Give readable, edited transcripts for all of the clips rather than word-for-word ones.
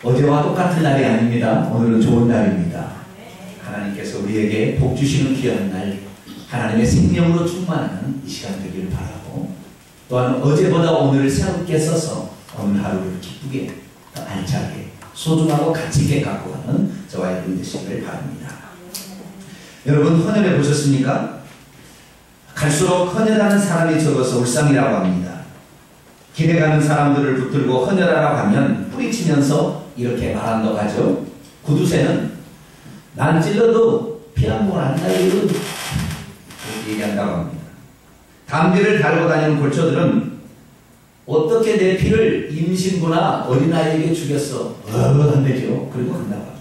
어제와 똑같은 날이 아닙니다. 오늘은 좋은 날입니다. 하나님께서 우리에게 복 주시는 귀한 날, 하나님의 생명으로 충만하는 이 시간 되기를 바라고, 또한 어제보다 오늘을 새롭게 써서 오늘 하루를 기쁘게, 더 알차게, 소중하고 가치있게 갖고 가는 저와 여러분 되시기를 바랍니다. 여러분 헌혈해 보셨습니까? 갈수록 헌혈하는 사람이 적어서 울상이라고 합니다. 길에 가는 사람들을 붙들고 헌혈하라고 하면 뿌리치면서 이렇게 말한다고 하죠. 구두쇠는 난 찔러도 피 한 번 안 나요. 그렇게 얘기한다고 합니다. 담배를 달고 다니는 골초들은 어떻게 내 피를 임신부나 어린아이에게 주겠어? 한대죠. 그리고 간다고 합니다.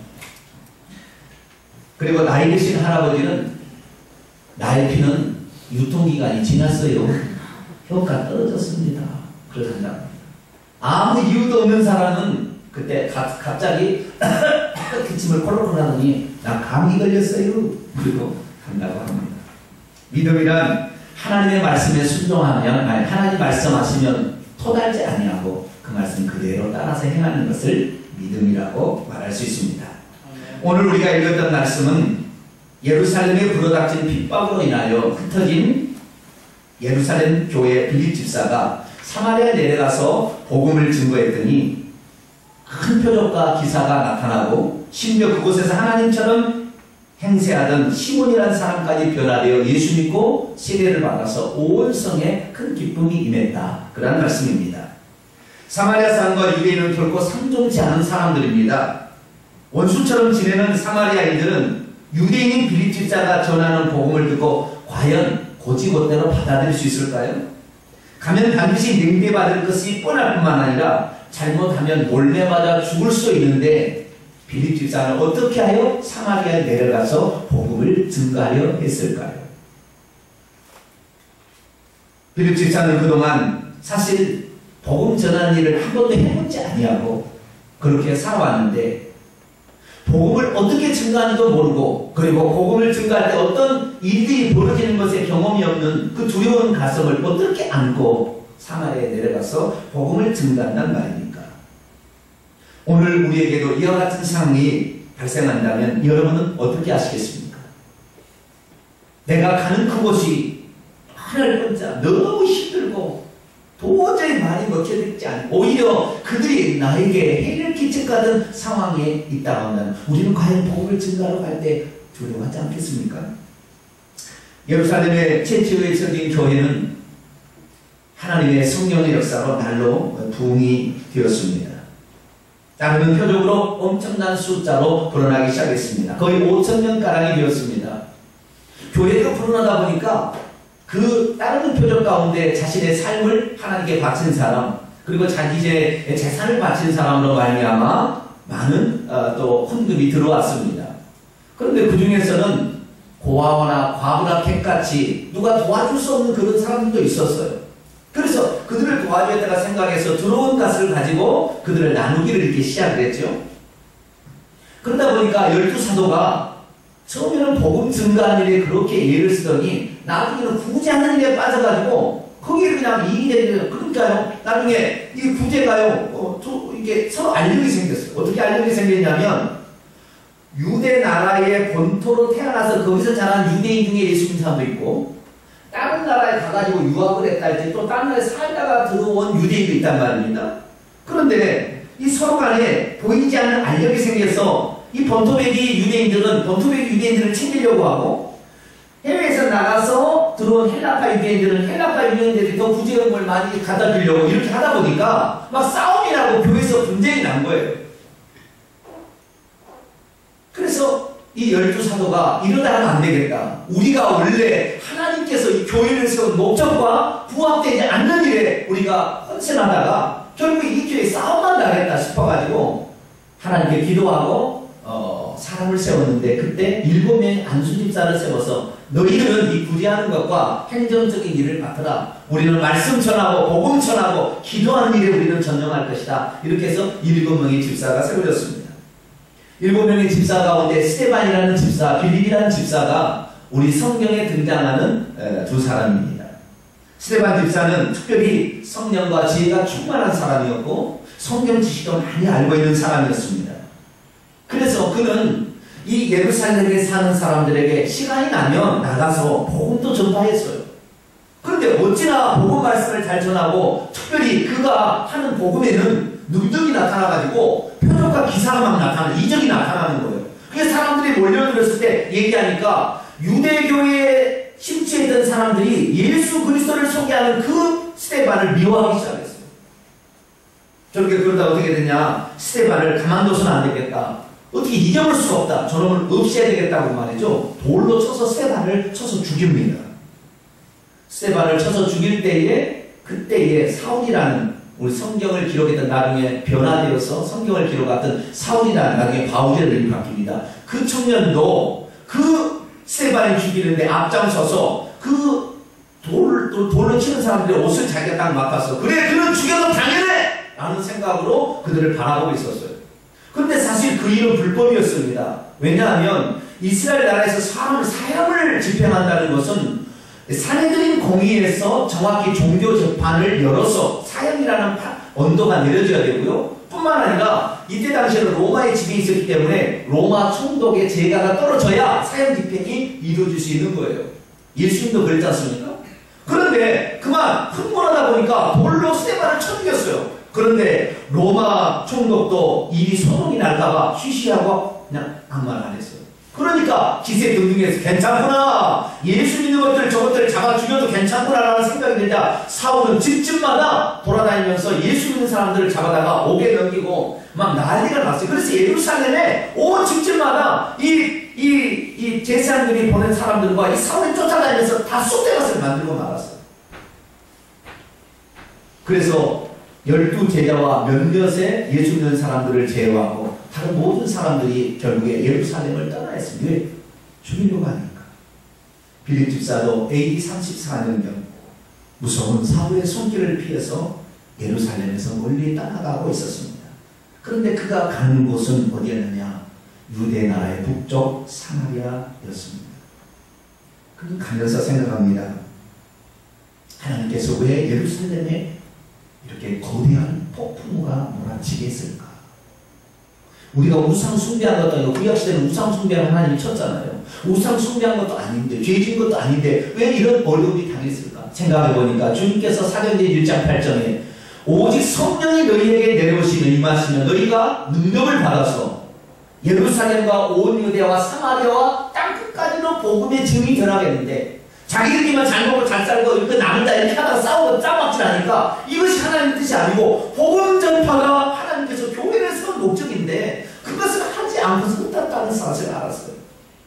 그리고 나이 드신 할아버지는 나의 피는 유통기간이 지났어요. 효과 떨어졌습니다. 그렇게 한다고 합니다. 아무 이유도 없는 사람은 그때 갑자기 기침을 콜록콜록 하더니 나 감기 걸렸어요. 그리고 간다고 합니다. 믿음이란 하나님의 말씀에 순종하면, 하나님 말씀하시면 토달지 아니하고 그 말씀 그대로 따라서 행하는 것을 믿음이라고 말할 수 있습니다. 오늘 우리가 읽었던 말씀은 예루살렘에 불어닥친 핍박으로 인하여 흩어진 예루살렘 교회 빌립 집사가 사마리아에 내려가서 복음을 증거했더니 큰 표적과 기사가 나타나고 심지어 그곳에서 하나님처럼 행세하던 시몬이라는 사람까지 변화되어 예수 믿고 세례를 받아서 온 성에 큰 기쁨이 임했다. 그런 말씀입니다. 사마리아 사람과 유대인은 결코 상종치 않은 사람들입니다. 원수처럼 지내는 사마리아인들은 유대인인 빌립 집사가 전하는 복음을 듣고 과연 곧이곧대로 받아들일 수 있을까요? 가면 반드시 냉대받을 것이 뻔할 뿐만 아니라 잘못하면 몰매 맞아 죽을 수 있는데 빌립 집사는 어떻게 하여 사마리아에 내려가서 복음을 증거하려 했을까요? 빌립 집사는 그동안 사실 복음 전하는 일을 한 번도 해보지 아니하고 그렇게 살아왔는데 복음을 어떻게 증거하는지도 모르고, 그리고 복음을 증거할 때 어떤 일들이 벌어지는 것에 경험이 없는 그 두려운 가슴을 어떻게 안고 사마리아에 내려가서 복음을 증거한단 말입니까? 오늘 우리에게도 이와 같은 상황이 발생한다면 여러분은 어떻게 하시겠습니까? 내가 가는 그곳이 하늘 혼자 너무 힘들고 도저히 말이 먹혀듣지 않고 오히려 그들이 나에게 해를 끼쳐가는 상황에 있다고 하면 우리는 과연 복음을 증거하러 갈 때 두려워하지 않겠습니까? 예루살렘의 최초의 적인 교회는 하나님의 성령의 역사로 날로 부흥이 되었습니다. 따르는 표적으로 엄청난 숫자로 불어나기 시작했습니다. 거의 5,000명가량이 되었습니다. 교회가 불어나다 보니까 그 따르는 표적 가운데 자신의 삶을 하나님께 바친 사람, 그리고 자기 재산을 바친 사람으로 말미암아 많은 또 헌금이 들어왔습니다. 그런데 그 중에서는 고아원이나 과부나 객같이 누가 도와줄 수 없는 그런 사람들도 있었어요. 그래서 그들을 도와주겠다가 생각해서 들어온 것을 가지고 그들을 나누기를 이렇게 시작을 했죠. 그러다 보니까 12사도가 처음에는 복음 증거하는 일에 그렇게 예를 쓰더니 나중에는 구제하는 일에 빠져가지고 거기에 그냥 이익이 되는, 그러니까요 나중에 이 구제가요 이게 서로 알력이 생겼어요. 어떻게 알력이 생겼냐면 유대 나라의 본토로 태어나서 거기서 자란 유대인 중에 예수 믿는 사람도 있고 다른 나라에 가가지고 유학을 했다 할지 또 다른 나라에 살다가 들어온 유대인도 있단 말입니다. 그런데 이 서로 간에 보이지 않는 알력이 생겨서 이 본토배기 유대인들을 챙기려고 하고 해외에서 나가서 들어온 헬라파 유대인들은 헬라파 유대인들이 더 구제금을 많이 갖다 주려고 이렇게 하다 보니까 막 싸움이라고 교회에서 분쟁이 난 거예요. 그래서 이 12사도가 이러다 하면 안 되겠다. 우리가 원래 하나님께서 이 교회를 세운 목적과 부합되지 않는 일에 우리가 헌신하다가 결국 이 교회에 싸움만 당했다 싶어가지고 하나님께 기도하고 사람을 세웠는데 그때 7명의 안수집사를 세워서 너희들은 이 구제하는 것과 행정적인 일을 맡아라. 우리는 말씀 전하고 복음 전하고 기도하는 일에 우리는 전념할 것이다. 이렇게 해서 7명의 집사가 세워졌습니다. 7명의 집사 가운데 스데반이라는 집사, 빌립이라는 집사가 우리 성경에 등장하는 두 사람입니다. 스데반 집사는 특별히 성령과 지혜가 충만한 사람이었고 성경 지식도 많이 알고 있는 사람이었습니다. 그래서 그는 이 예루살렘에 사는 사람들에게 시간이 나면 나가서 복음도 전파했어요. 그런데 어찌나 복음 말씀을 잘 전하고 특별히 그가 하는 복음에는 능력이 나타나가지고 표적과 기사가 막 나타나는, 이적이 나타나는 거예요. 그래서 사람들이 몰려들었을 때 얘기하니까 유대교에 심취했던 사람들이 예수 그리스도를 소개하는 그 스데반을 미워하기 시작했어요. 저렇게 그러다 어떻게 됐냐, 스데반을 가만둬서는 안 되겠다, 어떻게 잊어볼 수가 없다, 저놈을 없애야 되겠다고 말이죠. 돌로 쳐서 스데반을 쳐서 죽입니다. 스데반을 쳐서 죽일 때에 그때에 사울이라는, 우리 성경을 기록했던, 나중에 변화되어서 성경을 기록했던 사울이라는, 나중에 바울이라는 이름이 바뀝니다. 그 청년도 그 스데반을 죽이는데 앞장서서 그 돌로 치는 사람들의 옷을 자기가 딱 맡았어. 그래, 그는 죽여도 당연해! 라는 생각으로 그들을 바라보고 있었어요. 그런데 사실 그 일은 불법이었습니다. 왜냐하면 이스라엘 나라에서 사형을 집행한다는 것은 사내들인 공의에서 정확히 종교 재판을 열어서 사형이라는 언도가 내려져야 되고요. 뿐만 아니라 이때 당시에는 로마의 지배에 있었기 때문에 로마 총독의 재가가 떨어져야 사형 집행이 이루어질 수 있는 거예요. 예수님도 그랬지 않습니까? 그런데 그만 흥분하다 보니까 돌로 스데반을 쳐 죽였어요. 그런데 로마 총독도 일이 소동이 날까봐 쉬쉬하고 그냥 아무 말 안 했어요. 그러니까 기세등등해서 괜찮구나, 예수 믿는 것들 저것들을 잡아 죽여도 괜찮구나라는 생각이 들자 사울은 집집마다 돌아다니면서 예수 믿는 사람들을 잡아다가 옥에 넘기고 막 난리가 났어요. 그래서 예루살렘에 온 집집마다 이 제사장들이 보낸 사람들과 이 사울이 쫓아다니면서 다 쑥대밭을 만들고 말았어요. 그래서 12제자와 몇몇의 예수 믿는 사람들을 제외하고 다른 모든 사람들이 결국에 예루살렘을 떠나야 했습니다. 왜? 죽이려고 하니까. 빌립 집사도 AD 34년경 무서운 사울의 손길을 피해서 예루살렘에서 멀리 떠나가고 있었습니다. 그런데 그가 가는 곳은 어디였느냐? 유대 나라의 북쪽 사마리아였습니다. 그는 가면서 생각합니다. 하나님께서 왜 예루살렘에 이렇게 거대한 폭풍우가 몰아치게 했을까? 우리가 우상 숭배한 것도 아니고, 구약시대는 우상 숭배를 하나님이 쳤잖아요. 우상 숭배한 것도 아닌데, 죄진 것도 아닌데 왜 이런 어려움이 당했을까? 생각해보니까 주님께서 사도행전 1장 8절에 오직 성령이 너희에게 내려오시면 임하시면 너희가 능력을 받아서 예루살렘과 온 유대와 사마리아와 땅끝까지로 복음의 증인이 되나겠는데, 자기들끼리만 잘 먹고 잘 살고 이렇게 남은 자 이렇게 하다가 싸우고 짜맞질 않으니까 이것이 하나님의 뜻이 아니고 복음 전파가 하나님께서 교회를 세운 목적인데 그것을 하지 않고서 끝났다는 사실을 알았어요.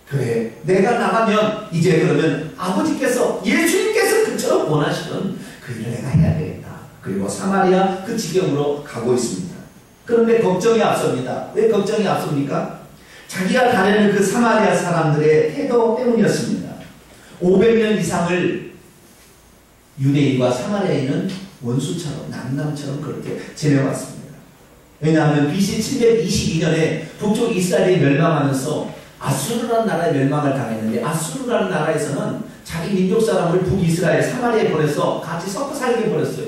그래, 내가 나가면 이제 그러면 아버지께서, 예수님께서 그처럼 원하시는 그 일을 내가 해야 되겠다. 그리고 사마리아 그 지경으로 가고 있습니다. 그런데 걱정이 앞섭니다. 왜 걱정이 앞섭니까? 자기가 가려는 그 사마리아 사람들의 태도 때문이었습니다. 500년 이상을 유대인과 사마리아인은 원수처럼, 남남처럼 그렇게 지내왔습니다. 왜냐하면 BC 722년에 북쪽 이스라엘이 멸망하면서 아수르라는 나라에 멸망을 당했는데, 아수르라는 나라에서는 자기 민족 사람을 북이스라엘 사마리아에 보내서 같이 섞어 살게 해버렸어요.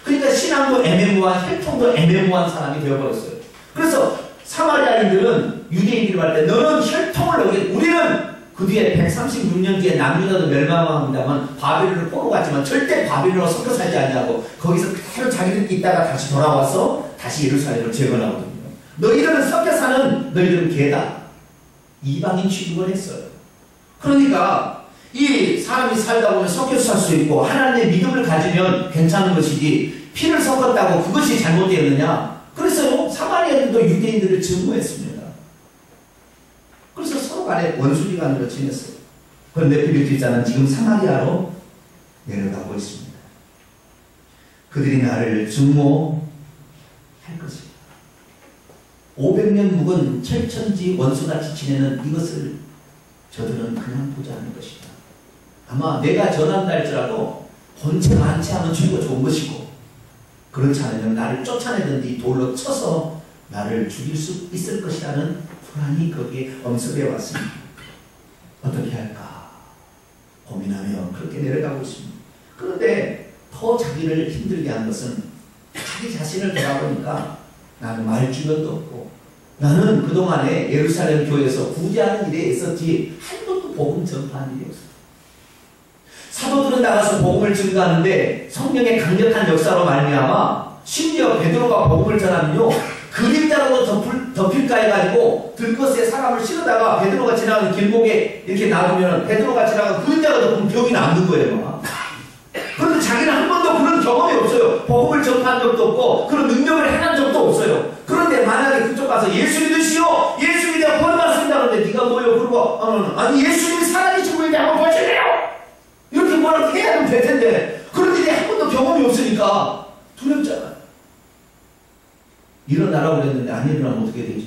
그러니까 신앙도 애매모호한, 혈통도 애매모호한 사람이 되어버렸어요. 그래서 사마리아인들은 유대인들이 말할 때 너는 혈통을 어긴, 우리는 그 뒤에 136년 뒤에 남유다도 멸망합니다만 바빌론을 포로 갔지만 절대 바빌론으로 섞여 살지 않냐고, 거기서 그대로 자기들끼리 있다가 다시 돌아와서 다시 예루살렘을 재건하거든요. 너희들은 섞여 사는, 너희들은 개다, 이방인 취급을 했어요. 그러니까 이 사람이 살다 보면 섞여서 살 수 있고 하나님의 믿음을 가지면 괜찮은 것이지, 피를 섞었다고 그것이 잘못되었느냐? 그래서 사마리아인들도 유대인들을 증오했습니다. 그래서 서로 간에 원수지간으로 지냈어요. 그런데 빌립 집사는 지금 사마리아로 내려가고 있습니다. 그들이 나를 증오할 것입니다. 500년 묵은 철천지 원수같이 지내는 이것을 저들은 그냥 보지 않을 것이다. 아마 내가 전한다 할지라도 본체 만체하면 죽이고 좋은 것이고, 그렇지 않으면 나를 쫓아내든지 돌로 쳐서 나를 죽일 수 있을 것이라는 불안이 거기에 엄습해 왔습니다. 어떻게 할까 고민하며 그렇게 내려가고 있습니다. 그런데 더 자기를 힘들게 한 것은 자기 자신을 돌아보니까 나는 말주변도 없고 나는 그동안에 예루살렘 교회에서 구제하는 일에 있었지 한 번도 복음 전파한 일이 없어요. 사도들은 나가서 복음을 증거하는데 성령의 강력한 역사로 말미암아 심지어 베드로가 복음을 전하면요 그림자로도 덮일까 해가지고 들것에 사람을 실어다가 베드로가 지나가는 길목에 이렇게 놔두면 베드로가 지나가는 그림자가 덮으면 벽이 남는 거예요. 막. 그런데 자기는 한 번도 그런 경험이 없어요. 복음을 전파한 적도 없고 그런 능력을 행한 적도 없어요. 그런데 만약에 그쪽 가서 예수 믿으시오, 예수 믿어 구원받습니다. 그런데 네가 뭐요? 그러고 아니 예수님이 살아계시고 있는데 한번 보실래요? 이렇게 뭐라고 해야 하면 될 텐데 그런데 한 번도 경험이 없으니까 두렵잖아요. 일어나라고 그랬는데 안 일어나면 어떻게 되죠?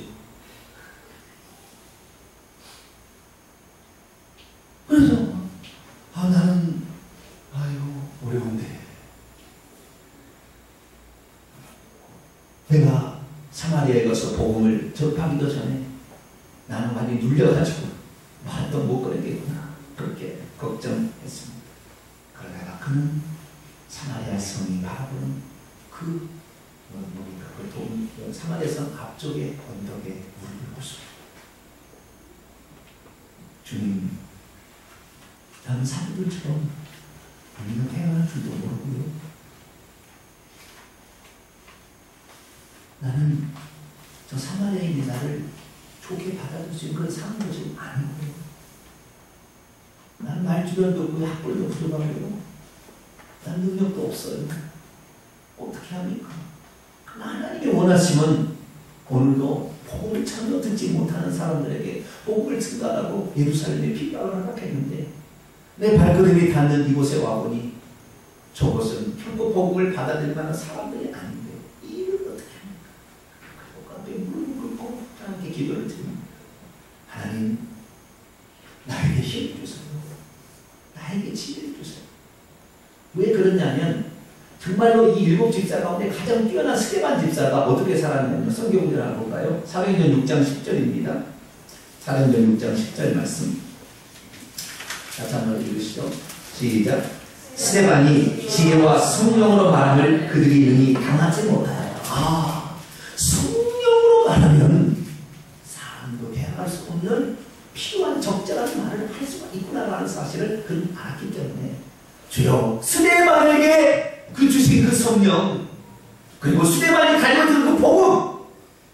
그래서 나는 아이고 어려운데 내가 사마리아에 가서 복음을 접하기도 전에 나는 많이 눌려가지고 말도 못 꺼내겠구나 그렇게 걱정했습니다. 그러다가 그는 사마리아 성이 바라보는 그 사마리아 성 앞쪽에 언덕에 무릎을 꿇습니다. 주님, 나는 사람들처럼 우리는 태어날 줄도 모르고요. 나는 저 사마리아인이 나를 좋게 받아줄 수 있는 그런 상황도 지금 아니고요. 나는 말주변도 없고 학벌도 부족하고요. 나는 능력도 없어요. 어떻게 합니까? 하나님이 원하시면 오늘도 복음을 전혀 듣지 못하는 사람들에게 복음을 증거하라고 예루살렘에 핍박을 허락했는데 내 발걸음이 닿는 이곳에 와보니 저곳은 결국 복음을 받아들일 만한 사람들이 아닌데 이를 어떻게 합니까? 그리고 갑자기 무릎을 꿇고 하나님께 기도를 드립니다. 하나님, 나에게 힘을 주세요. 나에게 지혜를 주세요. 왜 그러냐면 정말로 이 7 집사 가운데 가장 뛰어난 스데반 집사가 어떻게 살았냐면 성경을 하나 볼까요? 사도행전 6장 10절입니다. 사도행전 6장 10절 말씀 같이 한번 읽으시죠. 시작. 스데반이 지혜와 성령으로 말함을 그들이 능히 당하지 못하여 성령으로 말하면 사람도 대항할 수 없는 필요한 적절한 말을 할 수가 있구나라는 사실을 그는 알았기 때문에 주여 스데반에게 그 주신 그 성령 그리고 스데반이 갈려든 그 복음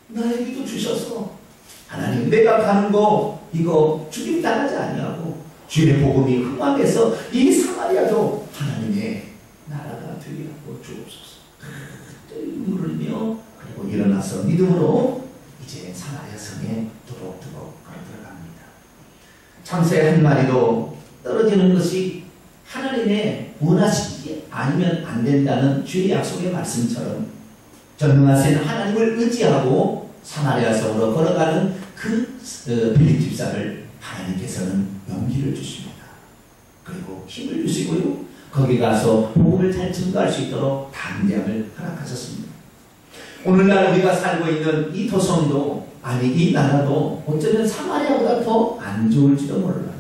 나에게도 주셔서 하나님 내가 가는 거 이거 죽임 당하지 아니하고 주의 복음이 흥황해서 이 사마리아도 하나님의 나라가 되게 하고 주옵소서. 눈물을 흘며 그리고 일어나서 믿음으로 이제 사마리아 성에 두벅두벅 들어갑니다. 창새 한 마리도 떨어지는 것이 하나님의 원하시지 아니면 안 된다는 주의 약속의 말씀처럼 전능하신 하나님을 의지하고 사마리아 성으로 걸어가는 그 빌립 집사를 하나님께서는 용기를 주십니다. 그리고 힘을 주시고요. 거기 가서 복음을 잘 증거할 수 있도록 담대함을 허락하셨습니다. 오늘날 우리가 살고 있는 이 도성도 아니 이 나라도 어쩌면 사마리아보다 더 안 좋을지도 몰라요.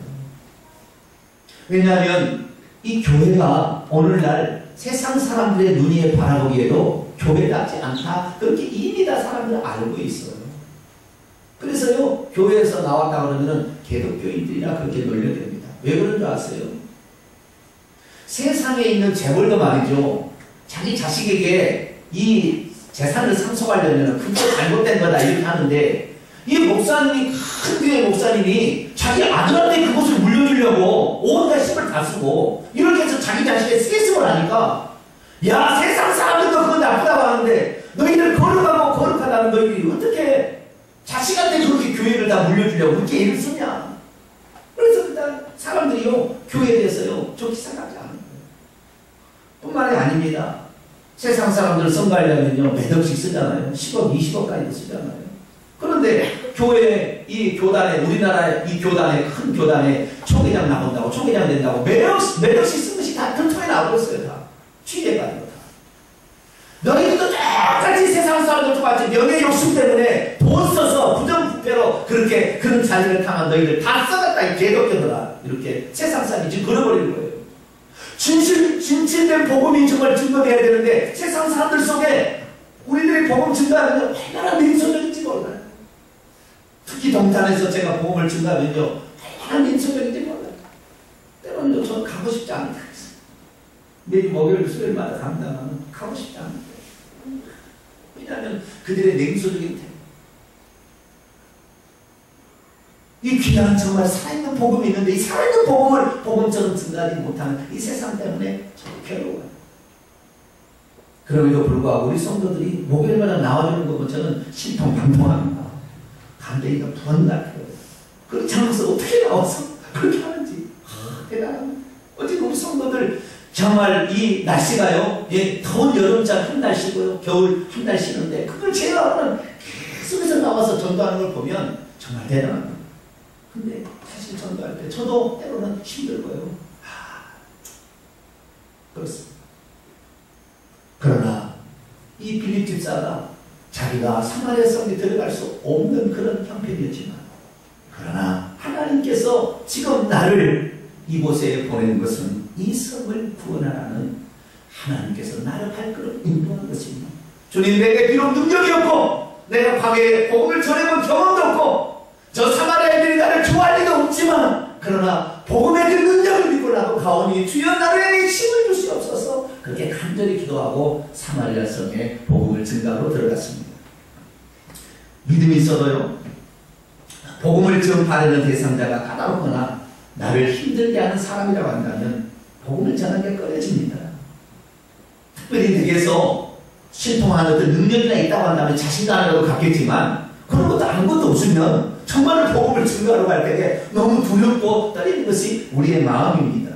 왜냐하면 이 교회가 오늘날 세상 사람들의 눈에 바라보기에도 교회답지 않다. 그렇게 이미 다 사람들은 알고 있어요. 그래서요, 교회에서 나왔다 그러면은 개독교인들이라 그렇게 놀려댑니다. 왜 그런 줄 아세요? 세상에 있는 재벌도 말이죠. 자기 자식에게 이 재산을 상속하려면 그거 잘못된 거다 이렇게 하는데 이 목사님이 큰 교회 목사님이 자기 아들한테 그것을 물려주려고 온갖 힘을 다 쓰고 이렇게 해서 자기 자신의 쓰겠음을 하니까 야 세상 사람들도 그건 나쁘다고 하는데 너희들 거룩하고 거룩하다는 너희들이 어떻게 자식한테 그렇게 교회를 다 물려주려고 그렇게 일을 쓰냐. 그래서 일단 사람들이요 교회에 대해서요 좋게 생각하지 않는 거예요. 뿐만이 아닙니다. 세상 사람들을 선거하려면요 몇 억씩 쓰잖아요. 10억 20억까지도 쓰잖아요. 그런데 교회 이 교단에 우리나라 이 교단에 큰 교단에 총회장 나온다고 총회장 된다고 매력씩 쓰는 것이 다 들통에 나오고 있어요. 다 취재가지고 다 너희들도 똑같이 세상 사람들 똑같이 명예 욕심 때문에 돈 써서 부정부패로 그렇게 그런 자리를 탐한 너희들 다 써갔다 이 개독교들아 이렇게 세상 사람이 지금 그려버리는 거예요. 진실된 복음이 정말 증거돼야 되는데 세상 사람들 속에 우리들이 복음 증가하면 얼마나 민소적인지 몰라요. 특히 동탄에서 제가 복음을 증가하면요, 얼마나 민소적인지 몰라요. 때로는 저는 가고 싶지 않다. 매주 목요일 수요일마다 간다면 가고 싶지 않다. 왜냐하면 그들의 냉소적인 태도. 이 귀한 정말 살아있는 복음이 있는데 이 살아있는 복음을 복음처럼 증가하지 못하는 이 세상 때문에 저도 괴로워요. 그럼에도 불구하고 우리 성도들이 목요일마다 나와주는 거 보면 저는 신통방통합니다. 감정이가 부한다고요. 그렇지 않아서 어떻게 나와서 그렇게 하는지 대단합니다. 어쨌든 우리 성도들 정말 이 날씨가요, 예, 더운 여름장 한 달 쉬고요, 겨울 한 달 쉬는데 그걸 제가 계속해서 나와서 전도하는 걸 보면 정말 대단합니다. 근데 사실 전도할 때 저도 때로는 힘들고요. 그렇습니다. 그러나 이 빌립 집사가 자기가 사마리아 성에 들어갈 수 없는 그런 형편이었지만, 그러나 하나님께서 지금 나를 이곳에 보낸 것은 이 성을 구원하라는 하나님께서 나를 발걸음 인도한 것입니다. 주님, 내게 비록 능력이 없고 내가 과거에 복음을 전해본 경험도 없고 저 사마리아인들이 나를 좋아할 리도 없지만, 그러나 복음의 그 능력을 믿고 나도 가오니 주여 나를 힘을 주시옵소서. 그렇게 간절히 기도하고 사마리아 성에 복음을 증가로 들어갔습니다. 믿음이 있어도요, 복음을 전파하려는 대상자가 까다롭거나 나를 힘들게 하는 사람이라고 한다면 복음을 전하기가 꺼려집니다. 특별히 댁에서 신통하는 어떤 능력이나 있다고 한다면 자신감이라도 갖겠지만, 그런 것도 아무것도 없으면 정말로 복음을 증거하러 갈 때에 너무 두렵고 떨리는 것이 우리의 마음입니다.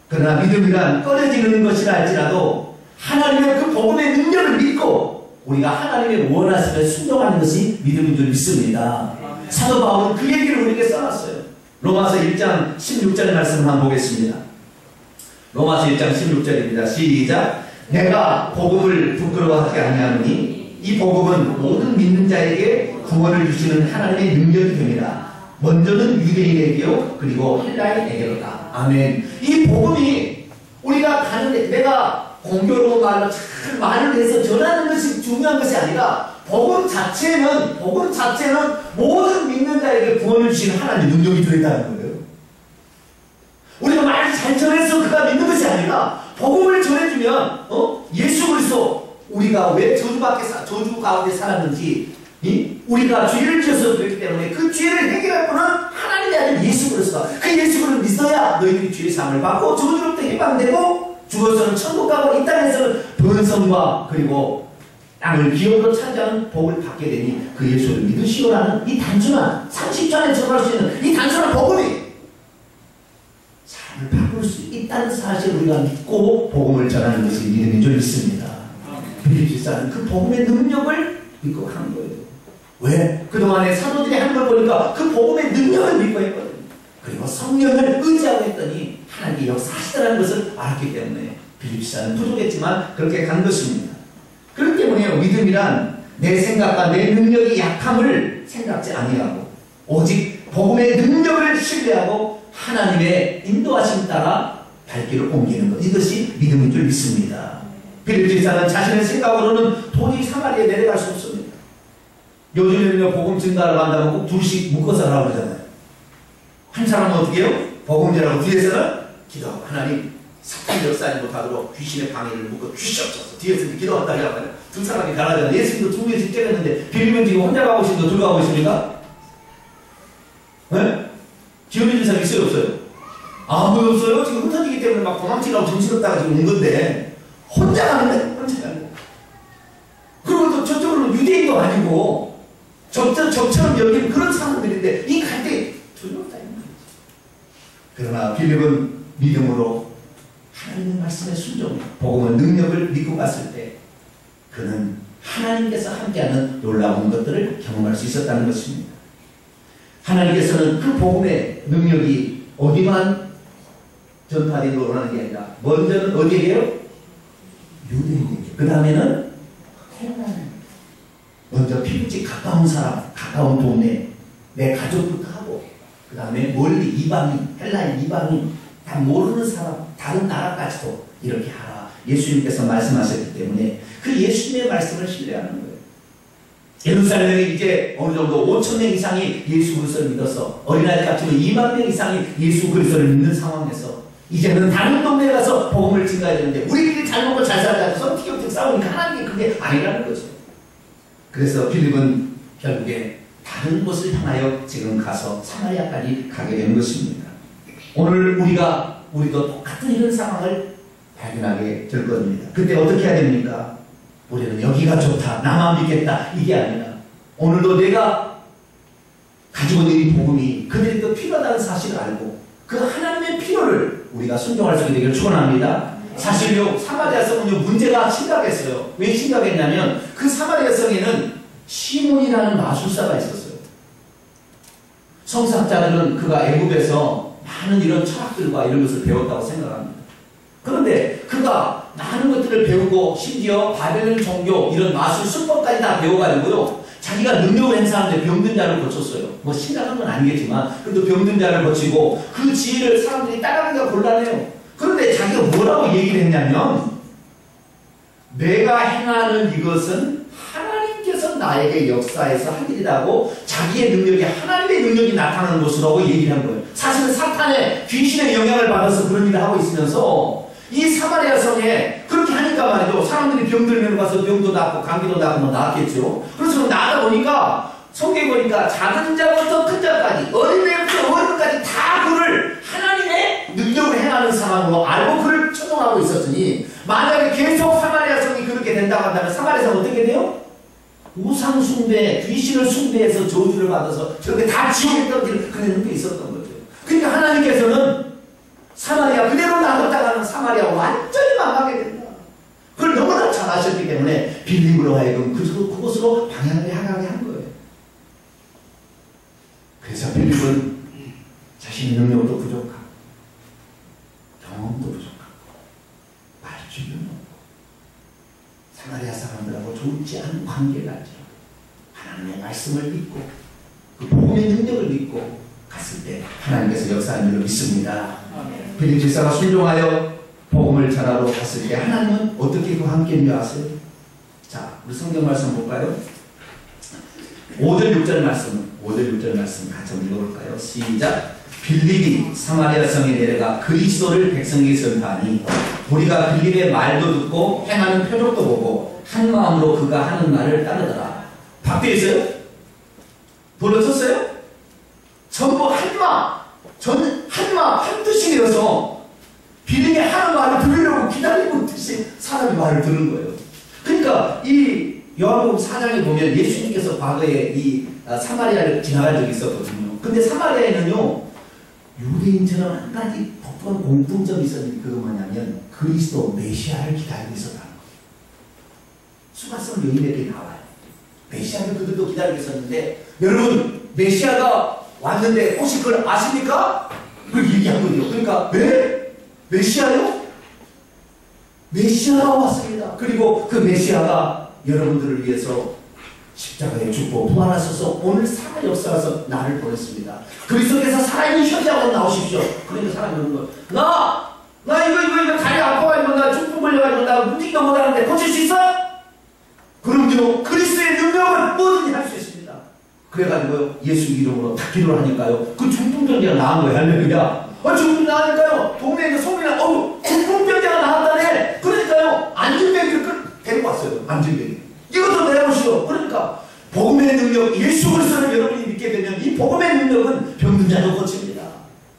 그러나 믿음이란 꺼려지는 것이라 할지라도 하나님의 그 복음의 능력을 믿고 우리가 하나님의 원하심을 순종하는 것이 믿음인 줄 믿습니다. 사도 바울은 그 얘기를 우리에게 써놨어요. 로마서 1장 16절의 말씀을 한번 보겠습니다. 로마서 1장 16절입니다. 시작. 내가 복음을 부끄러워하지 아니하노니 이 복음은 모든 믿는 자에게 구원을 주시는 하나님의 능력이 됩니다. 먼저는 유대인에게요, 그리고 헬라인에게로다. 아멘. 이 복음이 우리가 가는데 내가 공교로운 말로 잘 말을 해서 전하는 것이 중요한 것이 아니라 복음 자체는 모든 믿는 자에게 구원을 주시는 하나님의 능력이 되어있다는 거예요. 우리가 말을 잘 전해서 그가 믿는 것이 아니라 복음을 전해주면 예수 그리스도, 우리가 왜 저주 가운데 살았는지, 우리가 죄를 지어서 그랬기 때문에 그 죄를 해결할 분은 하나님이 아닌 예수 그리스도. 그 예수 그리스도를 믿어야 너희들이 죄의 사함을 받고 저주로부터 해방되고 죽어서는 천국 가고 이 땅에서는 번성과 그리고 땅을 기업으로 차지하는 복을 받게 되니 그 예수를 믿으시오라는 이 단순한 30초 안에 전할 수 있는 이 단순한 복음이 삶을 바꿀 수 있다는 사실을 우리가 믿고 복음을 전하는 것이 믿음인 줄 믿습니다. 빌립 집사는 그 복음의 능력을 믿고 한 거예요. 왜? 그동안에 사도들이 하는 걸 보니까 그 복음의 능력을 믿고 했거든요. 그리고 성령을 의지하고 했더니 하나님이 역사하시다는 것을 알았기 때문에 빌립 집사는 부족했지만 그렇게 간 것입니다. 그렇기 때문에 믿음이란 내 생각과 내 능력이 약함을 생각지 아니하고 오직 복음의 능력을 신뢰하고 하나님의 인도하심 따라 발길을 옮기는 것, 이것이 믿음인 줄 믿습니다. 빌립 집사는 자신의 생각으로는 도저히 사마리아에 내려갈 수 없습니다. 요즘에는요, 복음 증가를 한다면 꼭 둘씩 묶어서 하라고 그러잖아요. 한 사람은 어떻게 해요? 복음제라고 뒤에서는 기도하고, 하나님 사탄 역사하지 못하도록 귀신의 방해를 묶어 주시옵소서. 뒤에서 기도한다 하잖아요. 두 사람이 가라잖아요. 예수님도 두 명씩 째렸는데 빌립은 지금 혼자 가고 있습니까? 둘 가고 있습니까? 네? 기억해준 사람 있어요? 없어요? 아무도 없어요? 지금 흩어지기 때문에 막 도망치려고 정신없다가 지금 온 건데 혼자 가는데? 혼자 가는 거예요. 그리고 또 저쪽으로는 유대인도 아니고 저처럼 여기는 그런 사람들인데 이 갈 때 두렵다. 그러나 빌립은 믿음으로 하나님의 말씀에 순종해 복음의 능력을 믿고 갔을 때 그는 하나님께서 함께하는 놀라운 것들을 경험할 수 있었다는 것입니다. 하나님께서는 그 복음의 능력이 어디만 전파되기를 원하는 게 아니라 먼저는 어디에게요? 유대인에게, 그 다음에는 헬라인, 먼저 피부치 가까운 사람, 가까운 동네, 내 가족부터 하고 그 다음에 멀리 이방인, 헬라인 이방인, 다 모르는 사람, 다른 나라까지도 이렇게 하라. 예수님께서 말씀하셨기 때문에 그 예수님의 말씀을 신뢰하는 거예요. 예루살렘에 이제 어느 정도 5,000명 이상이 예수 그리스도를 믿어서 어린아이 같으면 2만 명 이상이 예수 그리스도를 믿는 상황에서 이제는 다른 동네에 가서 복음을 증가해야 되는데 우리끼리 잘 먹고 잘 살자 해서 티격태격 싸우니까 하나님이 그게 아니라는 거죠. 그래서 빌립은 결국에 다른 곳을 향하여 지금 가서 사마리아까지 가게 된 것입니다. 오늘 우리도 똑같은 이런 상황을 발견하게 될 겁니다. 그때 어떻게 해야 됩니까? 우리는 여기가 좋다, 나만 믿겠다, 이게 아니라 오늘도 내가 가지고 있는 이 복음이 그들이 또 필요하다는 사실을 알고 그 하나님의 필요를 우리가 순종할 수 있게 되기를 축원합니다. 사실요, 사마리아 성은요 문제가 심각했어요. 왜 심각했냐면 그 사마리아 성에는 시몬이라는 마술사가 있었어요. 성사학자들은 그가 애굽에서 많은 이런 철학들과 이런 것을 배웠다고 생각합니다. 그런데 그가 많은 것들을 배우고 심지어 바벨론 종교 이런 마술 수법까지 다 배워가지고요 자기가 능력을 행사하는데 병든 자를 고쳤어요. 뭐 심각한 건 아니겠지만 그래도 병든 자를 고치고 그 지혜를 사람들이 따라가기가 곤란해요. 그런데 자기가 뭐라고 얘기를 했냐면 내가 행하는 이것은 하나님께서 나에게 역사에서 한 일이라고 자기의 능력이 하나님의 능력이 나타나는 것이라고 얘기를 한 거예요. 사실은 사탄의 귀신의 영향을 받아서 그런 일을 하고 있으면서 이 사마리아 성에 그렇게 하니까 말이죠. 사람들이 병들면 가서 병도 낫고 감기도 낫고 뭐 낫겠죠. 그래서 나다 보니까 성경에 보니까 작은 자부터 큰 자까지 어린애부터 어른까지 다 그를 하나님의 능력을 행하는 상황으로 알고 그를 추종하고 있었으니 만약에 계속 사마리아 성이 그렇게 된다고 한다면 사마리아 성은 어떻게 돼요? 우상 숭배, 귀신을 숭배해서 저주를 받아서 저렇게 다 지옥에 떨어지는 그런 게 있었던 거죠. 그러니까 하나님께서는 사마리아 그대로 놔뒀다가는 사마리아 완전히 망하게 된다. 그걸 너무나 잘 아셨기 때문에 빌립으로 하여금 그곳으로 방향을 향하게 한 거예요. 그래서 빌립은 자신의 능력도 부족하고 경험도 부족하고 말줄도 없고 사마리아 사람들하고 좋지 않은 관계를 가지고 하나님의 말씀을 믿고 그 복음의 능력을 믿고 갔을 때 하나님께서 역사하는 줄을 믿습니다. 빌립 집사가 순종하여 복음을 전하러 갔을 때 하나님은 어떻게 그와 함께 있는 줄 아세요? 자, 우리 성경 말씀 볼까요? 5절 6절 말씀 같이 한번 읽어볼까요? 시작. 빌립이 사마리아 성에 내려가 그리스도를 백성에게 전파하니 우리가 빌립의 말도 듣고 행하는 표적도 보고 한 마음으로 그가 하는 말을 따르더라. 밖에 있어요? 불러섰어요? 전부 한 뜻이 되어서 빌립이 하는 말을 들으려고 기다리고 있듯이 사람이 말을 들은 거예요. 그러니까 이 요한복음 4장에 보면 예수님께서 과거에 이 사마리아를 지나갈 적이 있었거든요. 근데 사마리아에는요 유대인처럼 한 가지 독특한 공통점이 있었는데 그거 뭐냐면 그리스도 메시아를 기다리고 있었다는 거예요. 수가성 여인에게 나와요. 메시아를 그들도 기다리고 있었는데 여러분 메시아가 왔는데 혹시 그걸 아십니까? 그걸 얘기하거든요. 그러니까 왜? 메시아요? 메시아가 왔습니다. 그리고 그 메시아가 여러분들을 위해서 십자가에 죽고 부활하셔서 오늘 살아 역사에서 나를 보냈습니다. 그리스도께서 살아있는 현장으로 나오십시오. 그러니까 사람이 그러는 거예요. 나 이거 다리 아파가지고 나 중풍 걸려가지고 나 움직이도 못하는데 고칠 수 있어? 그럼요. 그리스도의 능력은 뭐든지 할 수 있습니다. 그래가지고 예수 이름으로 다 기도를 하니까요. 그 중풍병자가 나은 거예요. 할렐루야. 중풍 나으니까요. 동네에 있는 소문이 중풍병자가 나왔다네. 그러니까요. 안진뱅이를 데리고 왔어요. 안진뱅이. 이것도 내려보시오. 그러니까 복음의 능력, 예수 그리스도를 여러분이 믿게 되면 이 복음의 능력은 병든 자도 고칩니다.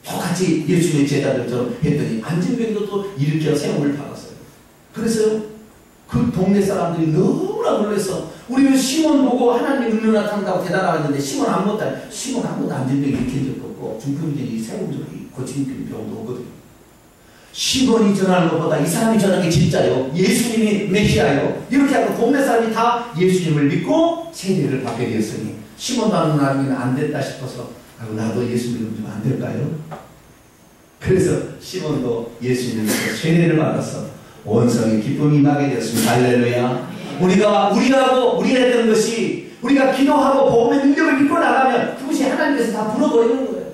똑같이 예수의 제자들처럼 했더니 안진뱅이도 또 일으켜 세움을 받았어요. 그래서요. 그 동네 사람들이 너무나 놀라서 우리는 시몬 보고 하나님의 능력 나타난다고 대단하는데 시몬 아무것도 아니에요. 시몬 아무것도 안진뱅이 일으킨 적도 없고 중풍들이 세움적이 고치는 병도 없거든요. 시몬이 전하는 것보다 이 사람이 전하는 게 진짜요. 예수님이 메시아요. 이렇게 하고 동네 사람이 다 예수님을 믿고 세례를 받게 되었으니 시몬도 하는 나중에는 안 됐다 싶어서 나도 예수 믿으면 좀 안 될까요? 그래서 시몬도 예수님을 믿고 세례를 받았어. 원성의 기쁨이 임하게 되었습니다. 할렐루야. 우리가 했던 것이 우리가 기도하고 복음의 능력을 믿고 나가면 그것이 하나님께서 다 불어버리는 거예요.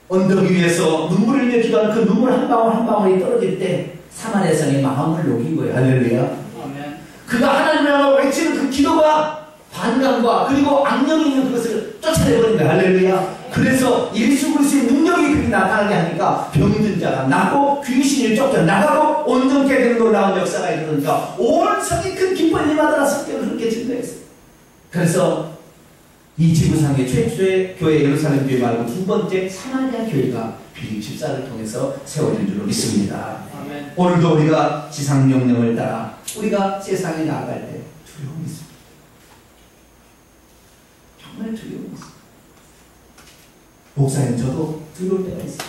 언덕 위에서 눈물을 흘려 기도하는 그 눈물 한 방울 한 방울이 떨어질 때 사마리아 성의 마음을 녹인 거예요. 할렐루야. 그가 하나님을 향하여 외치는 그 기도가 반감과 그리고 악령이 있는 그것을 쫓아내버린 거야. 할렐루야. 그래서 예수 그리스도의 능력이 그렇게 나타나게 하니까 병든 자가 나고 귀신이 쫓겨나가고 온전케 되는 놀라운 역사가 일어나니까 온 성이 큰 기쁨을 임하더라. 성경을 그렇게 증거했어요. 그래서 이 지구상의 최초의 교회 예루살렘 교회 말고 두 번째 사마리아 교회가 빌립 집사를 통해서 세워진 줄로 믿습니다. 아멘. 오늘도 우리가 지상 명령을 따라 우리가 세상에 나아갈 때 두려움이 있습니다. 정말 두려움이 있습니다. 목사님 저도 두려울 때가 있어요.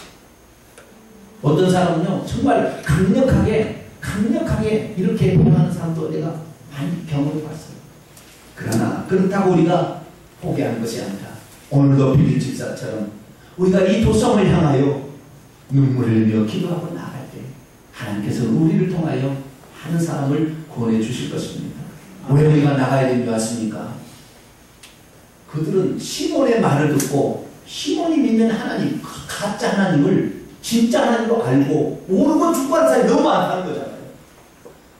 어떤 사람은요 정말 강력하게 이렇게 행하는 사람도 내가 많이 경험해 봤어요. 그러나 그렇다고 우리가 포기하는 것이 아니라 오늘도 빌립 집사처럼 우리가 이 도성을 향하여 눈물을 흘려 기도하고 나갈 때 하나님께서 우리를 통하여 한 사람을 구원해 주실 것입니다. 왜 우리가 나가야 되는 줄 아십니까? 그들은 시몬의 말을 듣고 시몬이 믿는 하나님, 그 가짜 하나님을 진짜 하나님으로 알고 모르고 죽고 하는 사람이 너무 많다는 거잖아요.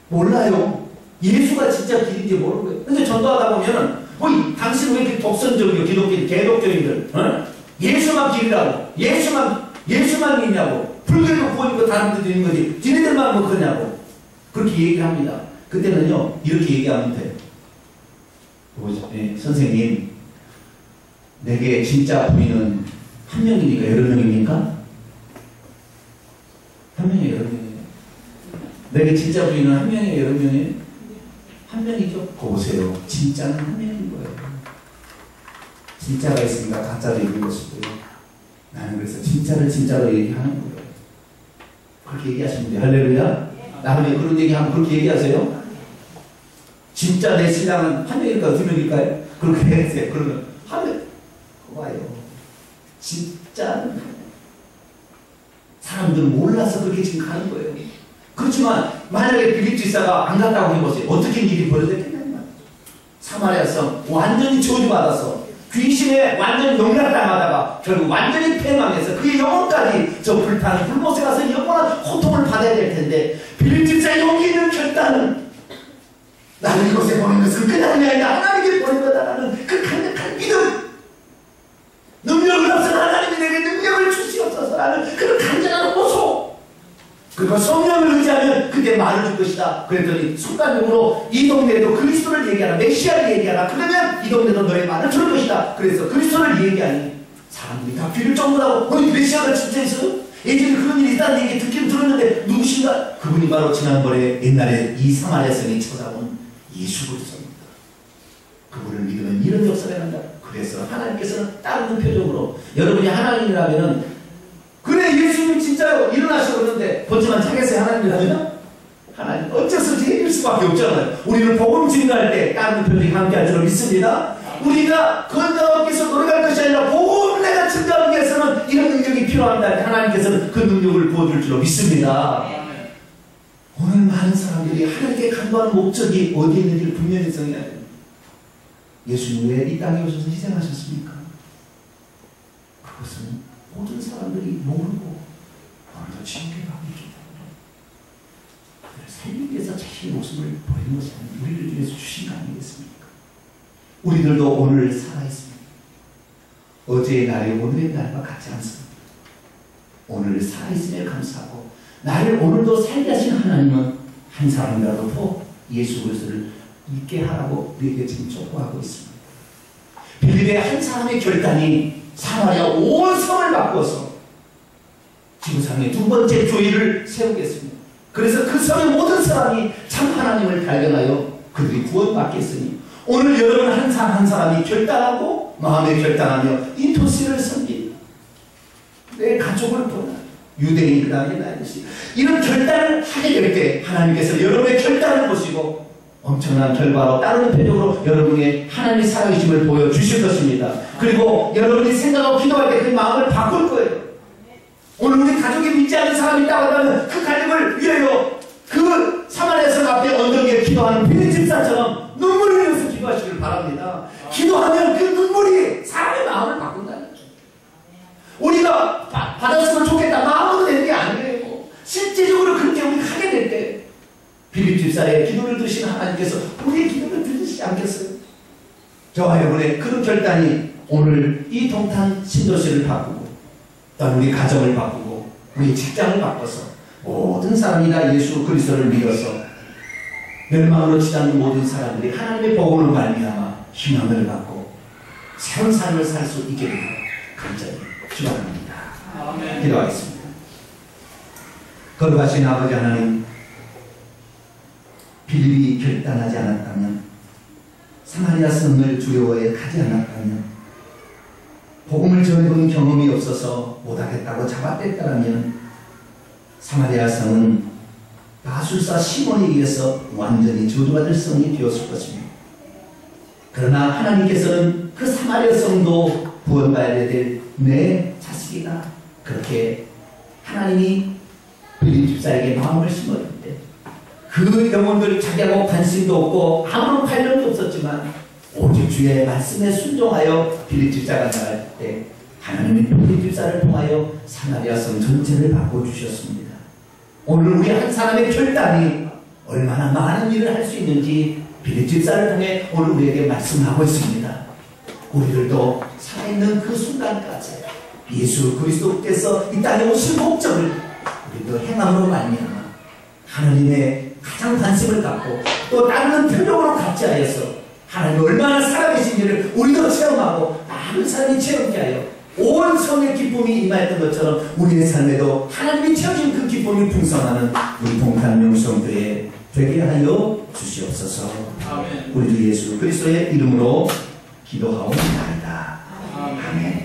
몰라요. 예수가 진짜 길인지 모르는 거예요. 근데 전도하다 보면은 당신 왜 이렇게 독선적이고 개독적인들 예수만 길이라고 예수만 믿냐고 불교도 구원이고 다른 데도 있는 거지 지네들만 뭐 그러냐고 그렇게 얘기합니다. 그때는요 이렇게 얘기하면 돼요. 선생님 내게 진짜 부인은 한 명입니까? 여러 명입니까? 한 명이에요, 여러 명이에요. 내게 진짜 부인은 한 명이에요, 여러 명이에요? 한 명이죠. 보세요. 진짜는 한 명인 거예요. 진짜가 있으니까 가짜도 있는 것이고요. 나는 그래서 진짜를 진짜로 얘기하는 거예요. 그렇게 얘기하시면 돼요. 할렐루야. 나중에 그런 얘기하면 그렇게 얘기하세요. 진짜 내 신앙은 한 명일까요? 두 명일까요? 그렇게 해주세요. 그러면 한 명. 봐요. 진짜 사람들은 몰라서 그렇게 지금 가는 거예요. 그렇지만 만약에 빌립 집사가 안 갔다고 해보세요. 어떻게 일이 벌어졌겠냐. 사마리아성 완전히 저주받아서 귀신에 완전히 농락당하다가 결국 완전히 패망해서 그의 영혼까지 저 불타는 불못에 가서 영원한 고통을 받아야 될 텐데 빌립 집사의 용기 있는 결단은 나를 이곳에 보낸 것은 그냥이 아니라 하나님께 보낸 거다라는 그 강력한 믿음, 능력을 없어서 하나님이 내게 능력을 주시옵소서라는 그런 간절한 호소, 그리고 성령을 의지하면 그때 말을 줄 것이다. 그랬더니 순간적으로 이 동네에도 그리스도를 얘기하라, 메시아를 얘기하라. 그러면 이 동네도 너의 말을 들을 것이다. 그래서 그리스도를 얘기하니 사람들이 다 귀를 쫑긋하고 메시아가 진짜 있어요? 예전에 그런 일이 있다는 얘기 듣긴 들었는데 누구신가? 그분이 바로 지난번에 옛날에 이 사마리아 성에 찾아온 예수 그리스도입니다. 그분을 믿으면 이런 역사가 난다. 그래서 하나님께서는 다른 표정으로 여러분이 하나님이라면은 그래 예수님 진짜요 일어나시고 그러는데 본질만 자기서 하나님이라면 하나님 어쩔 수 없이 이길 수밖에 없잖아요. 우리는 복음 증거할 때 다른 표정이 함께할 줄로 믿습니다. 우리가 건강하기 위해서 노력할 것이 아니라 복음을 내가 증거하기 위해서는 이런 능력이 필요한다. 하나님께서는 그 능력을 부어줄 줄로 믿습니다. 오늘 많은 사람들이 하나님께 간구하는 목적이 어디에 있는지를 분명히 정해야 됩니다. 예수님 왜 이 땅에 오셔서 희생하셨습니까? 그것은 모든 사람들이 모르고 오늘도 지옥에 가고 있기 때문에 살리기 위해서 자신의 목숨을 버리는 것이 아니라 우리를 위해서 주신 거 아니겠습니까? 우리들도 오늘 살아있습니다. 어제의 날이 오늘의 날과 같지 않습니다. 오늘 살아있음에 감사하고 나를 오늘도 살게 하신 하나님은 한 사람이라도 더 예수 그리스도를 믿게 하라고 우리에게 지금 촉구하고 있습니다. 빌립의 한 사람의 결단이 사마리아 온 성을 바꾸어서 지구상의 두 번째 교회를 세우겠습니다. 그래서 그 성의 모든 사람이 참 하나님을 발견하여 그들이 구원받게 했으니 오늘 여러분 한 사람 한 사람이 결단하고 마음에 결단하며 이 도시를 섬깁니다. 내 가족을 보나 유대인 그 다음에 나이듯이 이런 결단을 하게 될 때 하나님께서 여러분의 결단을 보시고 엄청난 결과로 따르는 표정으로 여러분의 하나님의 살아계심을 보여주실 것입니다. 그리고 여러분이 생각하고 기도할 때 그 마음을 바꿀 거예요. 오늘 우리 가족이 믿지 않는 사람이 있다고 하면 그 가족을 위하여 그 사마리아 성 앞에 언덕 위에 기도하는 빌립 집사처럼 눈물을 흘려서 기도하시길 바랍니다. 기도하면 그 눈물이 사람의 마음을 바꾼다는 거죠. 우리가 받았으면 좋겠다 마음으로 되는 게 아니에요. 실제적으로 그렇게 우리가 하게 될 때 빌립 빌립집사의 기도를 들으신 하나님께서 우리의 기도를 들으시지 않겠어요? 저와 여러분의 그런 결단이 오늘 이 동탄 신도시를 바꾸고 또한 우리 가정을 바꾸고 우리 직장을 바꿔서 모든 사람이 다 예수 그리스도를 믿어서 멸망으로 치닫는 모든 사람들이 하나님의 복음으로 말미암아 희망을 갖고 새로운 삶을 살 수 있게 되기를 간절히 축원합니다. 아멘. 기도하겠습니다. 거룩하신 아버지 하나님, 빌립이 결단하지 않았다면, 사마리아 성을 두려워해 가지 않았다면, 복음을 전해본 경험이 없어서 못하겠다고 잡아댔다면 사마리아 성은 마술사 시몬에 의해서 완전히 저주받을 성이 되었을 것입니다. 그러나 하나님께서는 그 사마리아 성도 구원받아야 될 내 자식이다, 그렇게 하나님이 빌립 집사에게 마음을 심었는데 그 영혼들 자기하고 관심도 없고 아무런 관련도 없었지만 오직 주의 말씀에 순종하여 빌립 집사가 나갈 때 하나님이 빌립 집사를 통하여 사마리아 성 전체를 바꿔주셨습니다. 오늘 우리 한 사람의 결단이 얼마나 많은 일을 할 수 있는지 빌립 집사를 통해 오늘 우리에게 말씀하고 있습니다. 우리들도 살아있는 그 순간까지 예수 그리스도께서 이 땅에 오신 목적을 우리도 행함으로 말미암아 하나님의 가장 관심을 갖고 또 다른 표적으로 갖지 하여서 하나님이 얼마나 살아계신지를 우리도 체험하고 많은 사람이 체험케 하여 온 성의 기쁨이 임하였던 것처럼 우리의 삶에도 하나님이 채워진 그 기쁨이 풍성하는 우리 동탄 명성교회 되게 하여 주시옵소서. 아멘. 우리 주 예수 그리스도의 이름으로 기도하옵나이다. 아멘.